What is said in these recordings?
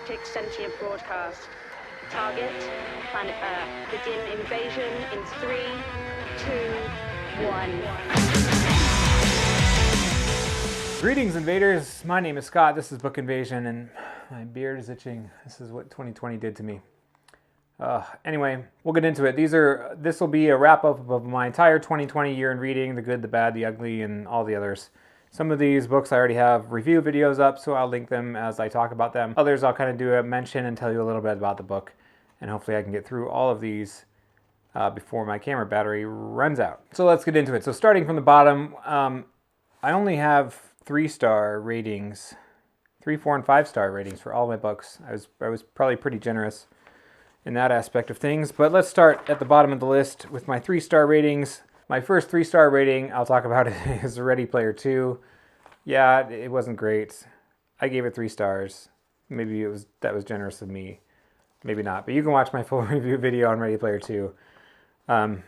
galactic sentient broadcast. Target, planet Earth. Begin invasion in 3, 2, 1. Greetings, invaders. My name is Scott. This is Book Invasion, and my beard is itching. This is what 2020 did to me. Anyway, we'll get into it. This will be a wrap-up of my entire 2020 year in reading, the good, the bad, the ugly, and all the others. Some of these books I already have review videos up, so I'll link them as I talk about them. Others I'll kind of do a mention and tell you a little bit about the book, and hopefully I can get through all of these before my camera battery runs out. So let's get into it. So starting from the bottom, I only have 3-star ratings, 3, 4, and 5-star ratings for all my books. I was probably pretty generous in that aspect of things. But let's start at the bottom of the list with my 3-star ratings. My first 3-star rating I'll talk about is Ready Player 2. Yeah, it wasn't great. I gave it 3 stars. Maybe that was generous of me. Maybe not. But you can watch my full review video on Ready Player 2 about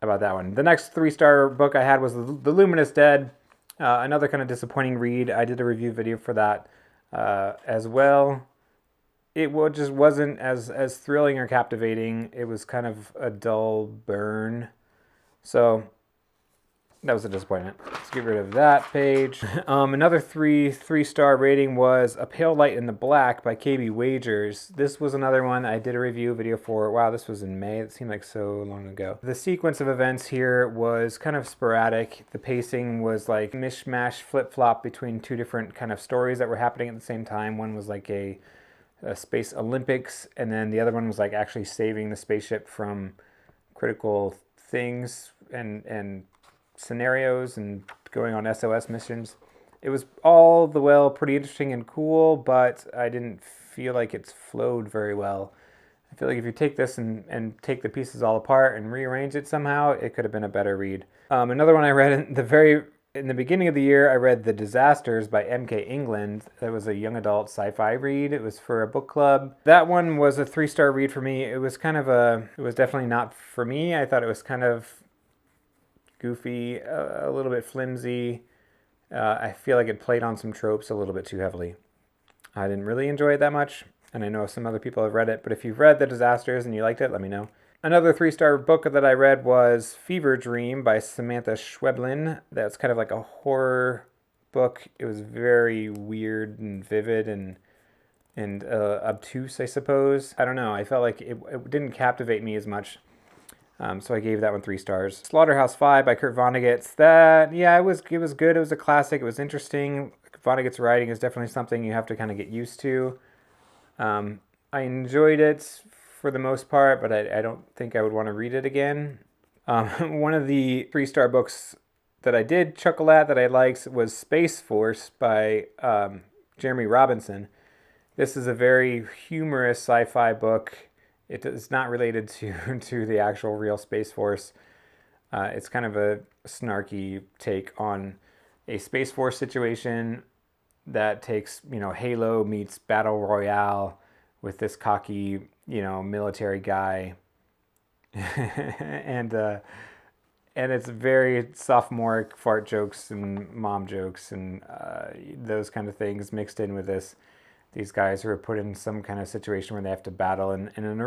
that one. The next 3-star book I had was The Luminous Dead. Another kind of disappointing read. I did a review video for that as well. It just wasn't as thrilling or captivating. It was kind of a dull burn. So that was a disappointment. Let's get rid of that page. Another 3-star rating was A Pale Light in the Black by KB Wagers. This was another one I did a review video for. Wow, this was in May. It seemed like so long ago. The sequence of events here was kind of sporadic. The pacing was like mishmash, flip-flop between two different kind of stories that were happening at the same time. One was like a Space Olympics, and then the other one was like actually saving the spaceship from critical things and scenarios and going on SOS missions. It was all the while pretty interesting and cool, but I didn't feel like it's flowed very well. I feel like if you take this and take the pieces all apart and rearrange it somehow, it could have been a better read. Another one I read in the beginning of the year, I read The Disasters by M.K. England. That was a young adult sci-fi read. It was for a book club. That one was a 3-star read for me. It was it was definitely not for me. I thought it was kind of goofy, a little bit flimsy. I feel like it played on some tropes a little bit too heavily. I didn't really enjoy it that much, and I know some other people have read it, but if you've read The Disasters and you liked it, let me know. Another 3-star book that I read was Fever Dream by Samantha Schweblin. That's kind of like a horror book. It was very weird and vivid and obtuse, I suppose. I don't know. I felt like it didn't captivate me as much. So I gave that one 3 stars. Slaughterhouse-Five by Kurt Vonnegut's. It was good. It was a classic. It was interesting. Vonnegut's writing is definitely something you have to kind of get used to. I enjoyed it for the most part, but I don't think I would want to read it again. One of the 3-star books that I did chuckle at that I liked was Space Force by Jeremy Robinson. This is a very humorous sci-fi book. It is not related to the actual real Space Force. It's kind of a snarky take on a Space Force situation that takes, Halo meets Battle Royale with this cocky, military guy. and it's very sophomoric fart jokes and mom jokes and those kind of things mixed in with these guys who are put in some kind of situation where they have to battle in an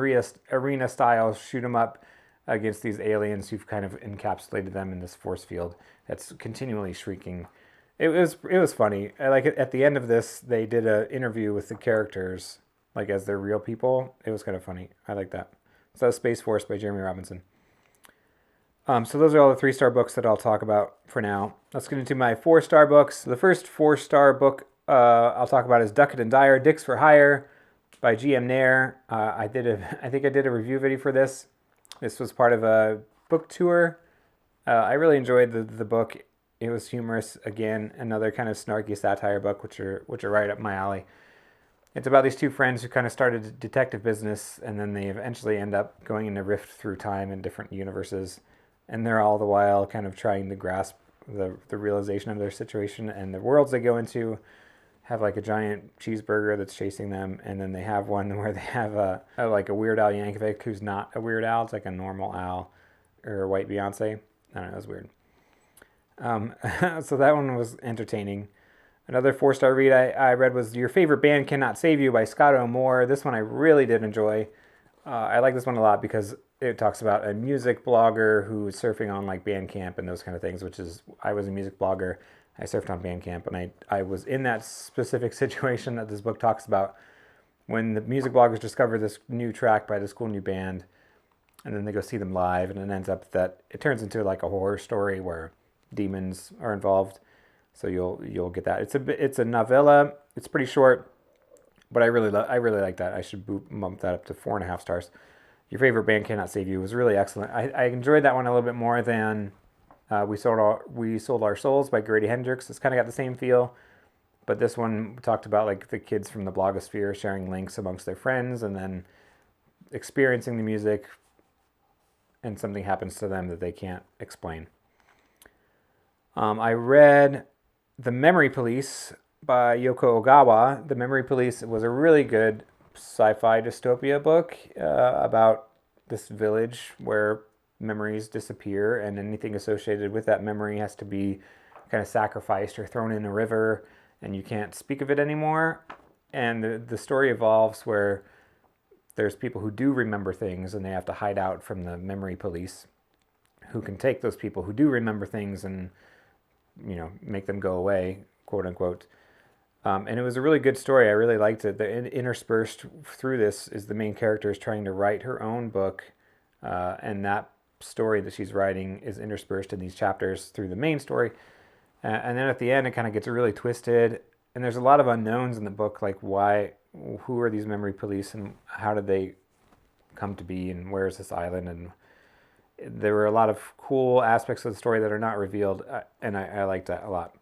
arena style shoot 'em up against these aliens who've kind of encapsulated them in this force field that's continually shrieking. It was funny. Like at the end of this, they did an interview with the characters, like as they're real people. It was kind of funny. I like that. So that's Space Force by Jeremy Robinson. So those are all the 3-star books that I'll talk about for now. Let's get into my 4-star books. The first 4-star book I'll talk about is Duckett and Dyer, Dicks for Hire by G.M. Nair. I think I did a review video for this. This was part of a book tour. I really enjoyed the book. It was humorous. Again, another kind of snarky satire book, which are right up my alley. It's about these two friends who kind of started a detective business, and then they eventually end up going in a rift through time in different universes. And they're all the while kind of trying to grasp the realization of their situation, and the worlds they go into have like a giant cheeseburger that's chasing them, and then they have one where they have a Weird Al Yankovic who's not a Weird Al. It's like a normal Al or a white Beyonce. I don't know, it was weird. So that one was entertaining. Another 4-star read I read was Your Favorite Band Cannot Save You by Scott O'Moore. This one I really did enjoy. I like this one a lot because it talks about a music blogger who is surfing on like Bandcamp and those kind of things, which is, I was a music blogger. I surfed on Bandcamp, and I was in that specific situation that this book talks about, when the music bloggers discover this new track by this cool new band, and then they go see them live, and it ends up that it turns into like a horror story where demons are involved. So you'll get that. It's a novella. It's pretty short, but I really like that. I should bump that up to 4.5 stars. Your Favorite Band Cannot Save You was really excellent. I enjoyed that one a little bit more than We Sold Our Souls by Grady Hendrix. It's kind of got the same feel, but this one talked about like the kids from the blogosphere sharing links amongst their friends and then experiencing the music, and something happens to them that they can't explain. I read The Memory Police by Yoko Ogawa. The Memory Police was a really good sci-fi dystopia book about this village where memories disappear, and anything associated with that memory has to be kind of sacrificed or thrown in a river, and you can't speak of it anymore. And the story evolves where there's people who do remember things, and they have to hide out from the memory police, who can take those people who do remember things and, you know, make them go away, quote unquote. And it was a really good story. I really liked it. Interspersed through this is the main character is trying to write her own book, and that story that she's writing is interspersed in these chapters through the main story. And then at the end, it kind of gets really twisted, and there's a lot of unknowns in the book, like who are these memory police, and how did they come to be, and where is this island? And there were a lot of cool aspects of the story that are not revealed, and I liked that a lot.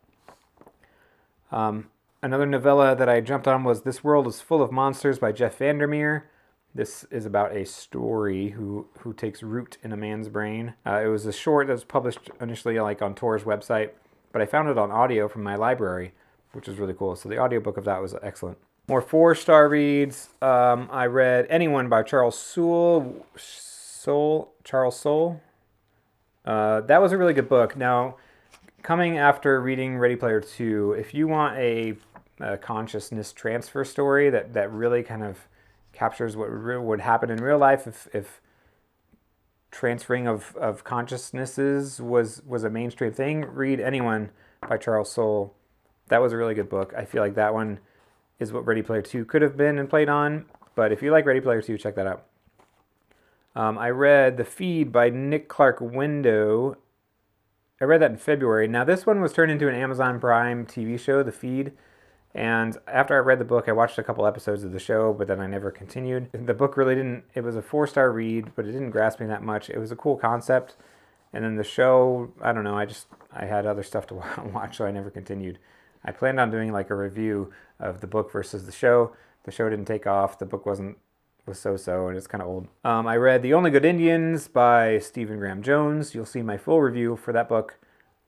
Another novella that I jumped on was This World is Full of Monsters by Jeff Vandermeer. This is about a story who takes root in a man's brain. It was a short that was published initially like on Tor's website, but I found it on audio from my library, which was really cool. So the audiobook of that was excellent. More 4-star reads. I read Anyone by Charles Soule. Charles Soule. That was a really good book. Now, coming after reading Ready Player 2, if you want a consciousness transfer story that really kind of captures what would happen in real life if transferring of consciousnesses was a mainstream thing, read Anyone by Charles Soule. That was a really good book. I feel like that one is what Ready Player 2 could have been and played on, but if you like Ready Player 2, check that out. I read The Feed by Nick Clark Window. I read that in February. Now, this one was turned into an Amazon Prime TV show, The Feed. And after I read the book, I watched a couple episodes of the show, but then I never continued. The book really didn't, it was a 4-star read, but it didn't grasp me that much. It was a cool concept. And then the show, I don't know, I had other stuff to watch, so I never continued. I planned on doing like a review of the book versus the show. The show didn't take off. The book was so-so, and it's kind of old. I read The Only Good Indians by Stephen Graham Jones. You'll see my full review for that book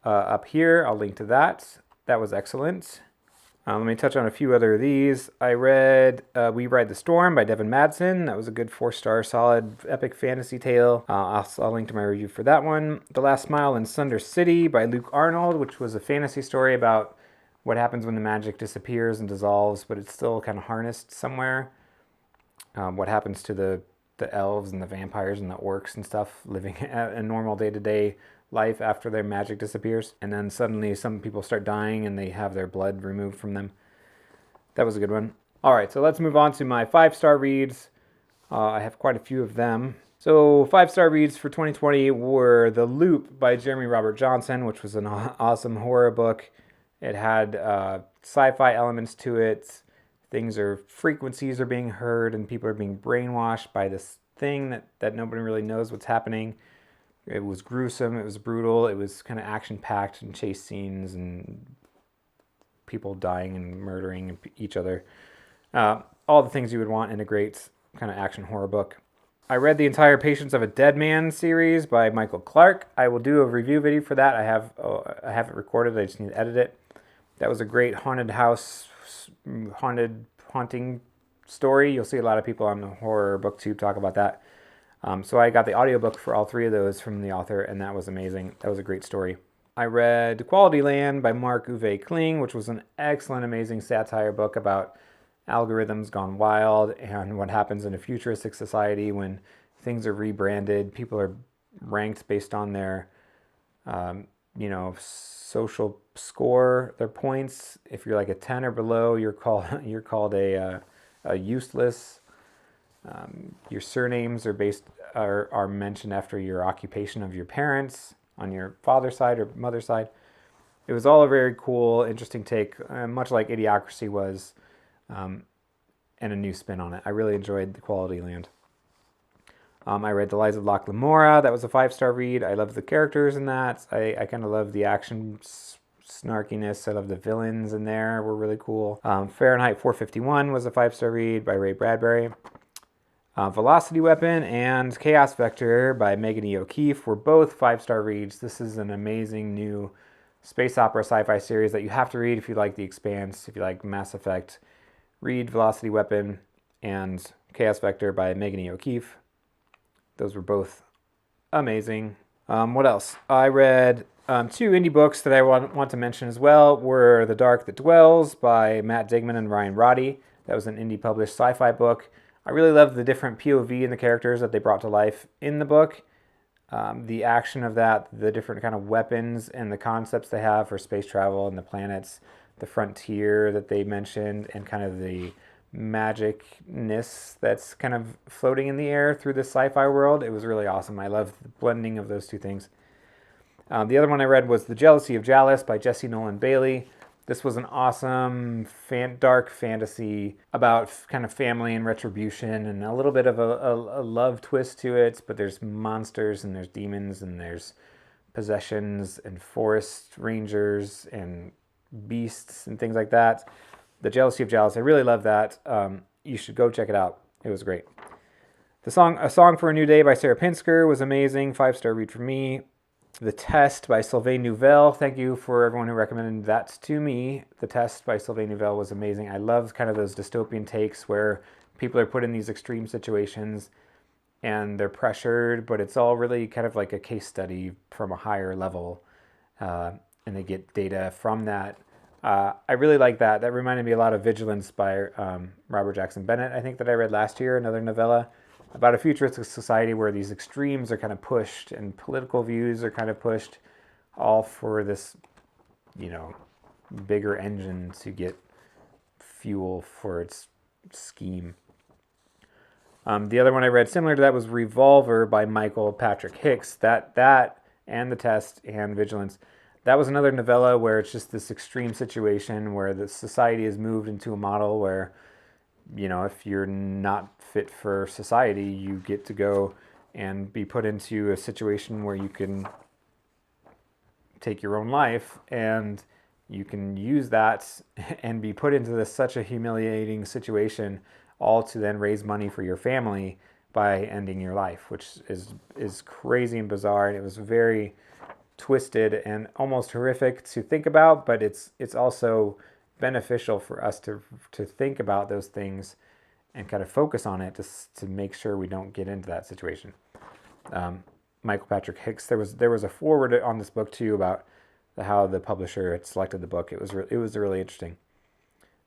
up here. I'll link to that. That was excellent. Let me touch on a few other of these. I read We Ride the Storm by Devin Madsen. That was a good 4-star solid epic fantasy tale. I'll link to my review for that one. The Last Mile in Sunder City by Luke Arnold, which was a fantasy story about what happens when the magic disappears and dissolves, but it's still kind of harnessed somewhere. What happens to the elves and the vampires and the orcs and stuff living a normal day-to-day life after their magic disappears. And then suddenly some people start dying and they have their blood removed from them. That was a good one. All right, so let's move on to my 5-star reads. I have quite a few of them. So 5-star reads for 2020 were The Loop by Jeremy Robert Johnson, which was an awesome horror book. It had sci-fi elements to it. Frequencies are being heard and people are being brainwashed by this thing that nobody really knows what's happening. It was gruesome, it was brutal, it was kind of action-packed and chase scenes and people dying and murdering each other. All the things you would want in a great kind of action horror book. I read the entire Patience of a Dead Man series by Michael Clark. I will do a review video for that. I have it recorded, I just need to edit it. That was a great haunting story. You'll see a lot of people on the horror Booktube talk about that. So I got the audiobook for all 3 of those from the author, and that was amazing. That was a great story. I read Equalityland by Mark Uwe Kling, which was an excellent, amazing satire book about algorithms gone wild and what happens in a futuristic society when things are rebranded. People are ranked based on their, social score, their points. If you're like a 10 or below, you're called a useless. Your surnames are mentioned after your occupation of your parents on your father's side or mother's side. It was all a very cool, interesting take, much like Idiocracy was, and a new spin on it. I really enjoyed Equalityland. I read The Lies of Locke Lamora. That was a 5-star read. I love the characters in that. I kind of love the action snarkiness. I love the villains in there. Were really cool. Fahrenheit 451 was a 5-star read by Ray Bradbury. Velocity Weapon and Chaos Vector by Megan E. O'Keefe were both 5-star reads. This is an amazing new space opera sci-fi series that you have to read if you like The Expanse, if you like Mass Effect. Read Velocity Weapon and Chaos Vector by Megan E. O'Keefe. Those were both amazing. What else? I read 2 indie books that I want to mention as well were The Dark That Dwells by Matt Digman and Ryan Roddy. That was an indie published sci-fi book. I really loved the different POV and the characters that they brought to life in the book. The action of that, the different kind of weapons and the concepts they have for space travel and the planets, the frontier that they mentioned, and kind of the magicness that's kind of floating in the air through the sci-fi world. It was really awesome. I love the blending of those two things. The other one I read was The Jealousy of Jalis by Jesse Nolan Bailey. This was an awesome, dark fantasy about kind of family and retribution and a little bit of a love twist to it, but there's monsters and there's demons and there's possessions and forest rangers and beasts and things like that. The Jealousy of Jalis, I really love that. You should go check it out. It was great. A Song for a New Day by Sarah Pinsker was amazing. 5-star read for me. The Test by Sylvain Nouvelle. Thank you for everyone who recommended that to me. The Test by Sylvain Nouvelle was amazing. I love kind of those dystopian takes where people are put in these extreme situations and they're pressured, but it's all really kind of like a case study from a higher level, and they get data from that. I really like that. That reminded me a lot of Vigilance by Robert Jackson Bennett, I think, that I read last year, another novella about a futuristic society where these extremes are kind of pushed and political views are kind of pushed, all for this, bigger engine to get fuel for its scheme. The other one I read similar to that was Revolver by Michael Patrick Hicks. That and The Test and Vigilance. That was another novella where it's just this extreme situation where the society is moved into a model where, if you're not fit for society, you get to go and be put into a situation where you can take your own life, and you can use that and be put into such a humiliating situation, all to then raise money for your family by ending your life, which is crazy and bizarre. And it was very twisted and almost horrific to think about, but it's also beneficial for us to think about those things and kind of focus on it to make sure we don't get into that situation. Michael Patrick Hicks, there was a foreword on this book too about how the publisher had selected the book. It was really interesting.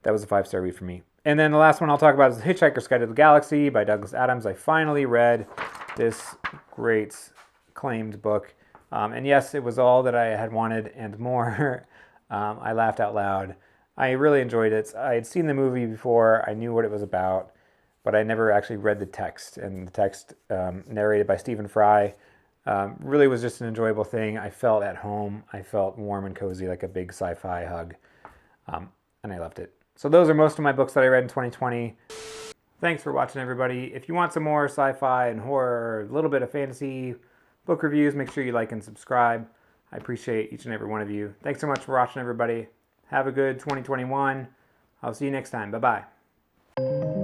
That was a 5-star read for me. And then the last one I'll talk about is The Hitchhiker's Guide to the Galaxy by Douglas Adams. I finally read this great acclaimed book. And yes, it was all that I had wanted and more. I laughed out loud. I really enjoyed it. I had seen the movie before. I knew what it was about, but I never actually read the text. And the text, narrated by Stephen Fry, really was just an enjoyable thing. I felt at home. I felt warm and cozy, like a big sci-fi hug. And I loved it. So those are most of my books that I read in 2020. Thanks for watching, everybody. If you want some more sci-fi and horror, a little bit of fantasy book reviews, make sure you like and subscribe. I appreciate each and every one of you. Thanks so much for watching, everybody. Have a good 2021. I'll see you next time. Bye-bye.